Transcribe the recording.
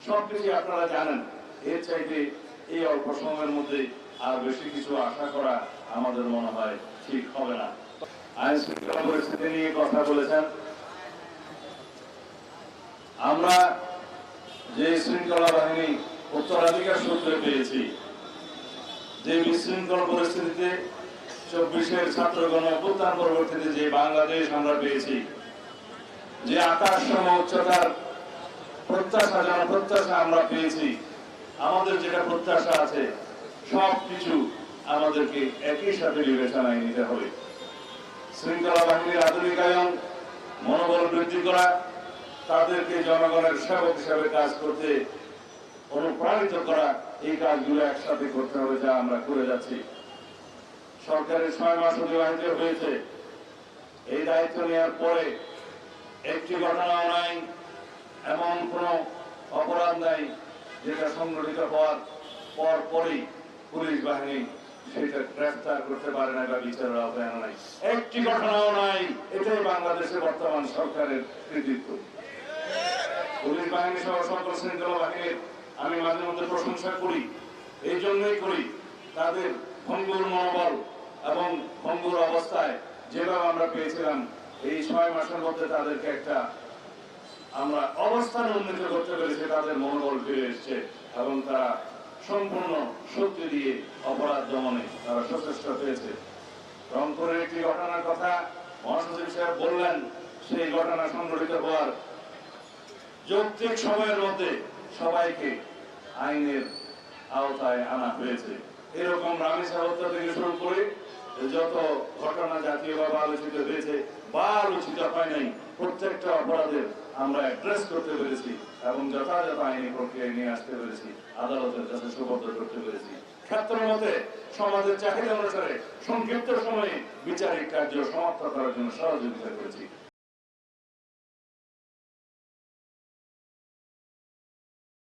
সবকিছু আপনারা জানেন। এর চাইতে এই অল্প সময়ের মধ্যে আর বেশি কিছু আশা করা আমাদের মনে হয় ঠিক হবে না। আইন শৃঙ্খলা পরিস্থিতি নিয়ে কথা বলেছেন। আমরা যে শৃঙ্খলা বাহিনী উত্তরাধিকার সূত্রে পেয়েছি, যে বিশৃঙ্খল পরিস্থিতিতে 24-এর ছাত্র গণ অভ্যুত্থান পরবর্তীতে যে বাংলাদেশ আমরা পেয়েছি, যে আকাশ সম উচ্চতার প্রত্যাশা জনপ্রত্যাশা আমরা পেয়েছি, আমাদের যেটা প্রত্যাশা আছে সবকিছু আমাদেরকে একই সাথে বিবেচনায় নিতে হবে। শৃঙ্খলা বাহিনীর আধুনিকায়ন, মনোবল বৃদ্ধি করা, তাদেরকে জনগণের সেবক হিসাবে কাজ করতে অনুপ্রাণিত করা, এই কাজগুলো একসাথে করতে হবে, যা আমরা করে যাচ্ছি। সরকারের 6 মাস অতিবাহিত হয়েছে। এই দায়িত্ব নেওয়ার পরে একটি ঘটনাও নাই, এমন কোন অপরাধ নাই যেটা সংঘটিত হওয়ার পরেই পুলিশ বাহিনী সেটা গ্রেফতার করতে পারে না বা বিচারের আওতায় আনা নাই। একটি ঘটনাও নাই। এটাই বাংলাদেশের বর্তমান সরকারের কৃতিত্ব। পুলিশ বাহিনী সহ সকল শৃঙ্খলা বাহিনীর আমি মাঝে মধ্যে প্রশংসা করি। এই জন্যই করি, তাদের ভঙ্গুর মনোবল এবং ভঙ্গুর অবস্থায় যেভাবে আমরা পেয়েছিলাম, এই 6 মাসের মধ্যে তাদেরকে একটা আমরা অবস্থান উন্নীত করতে পেরেছি। তাদের মনোবল ফিরে এসছে এবং তারা সম্পূর্ণ শক্তি দিয়ে অপরাধ দমনে তারা সচেষ্ট হয়েছে। রংপুরের একটি ঘটনার কথা মহাসচিব সাহেব বললেন। সেই ঘটনা সংঘটিত হওয়ার যৌক্তিক সময়ের মধ্যে সবাইকে আইনের আওতায় আনা হয়েছে। এরকম রামেসা হত্যা থেকে শুরু করে যত ঘটনা জাতীয়ভাবে আলোচিত হয়েছে বা আলোচিত হয় নাই, প্রত্যেকটা অপরাধের আমরা অ্যাড্রেস করতে পেরেছি এবং যথাযথ আইনি প্রক্রিয়ায় নিয়ে আসতে পেরেছি, আদালতের কাছে সুপর্দ করতে পেরেছি। ক্ষেত্র মতে সমাজের চাহিদা অনুসারে সংক্ষিপ্ত সময়ে বিচারিক কার্য সমাপ্ত করার জন্য সহযোগিতা করেছি।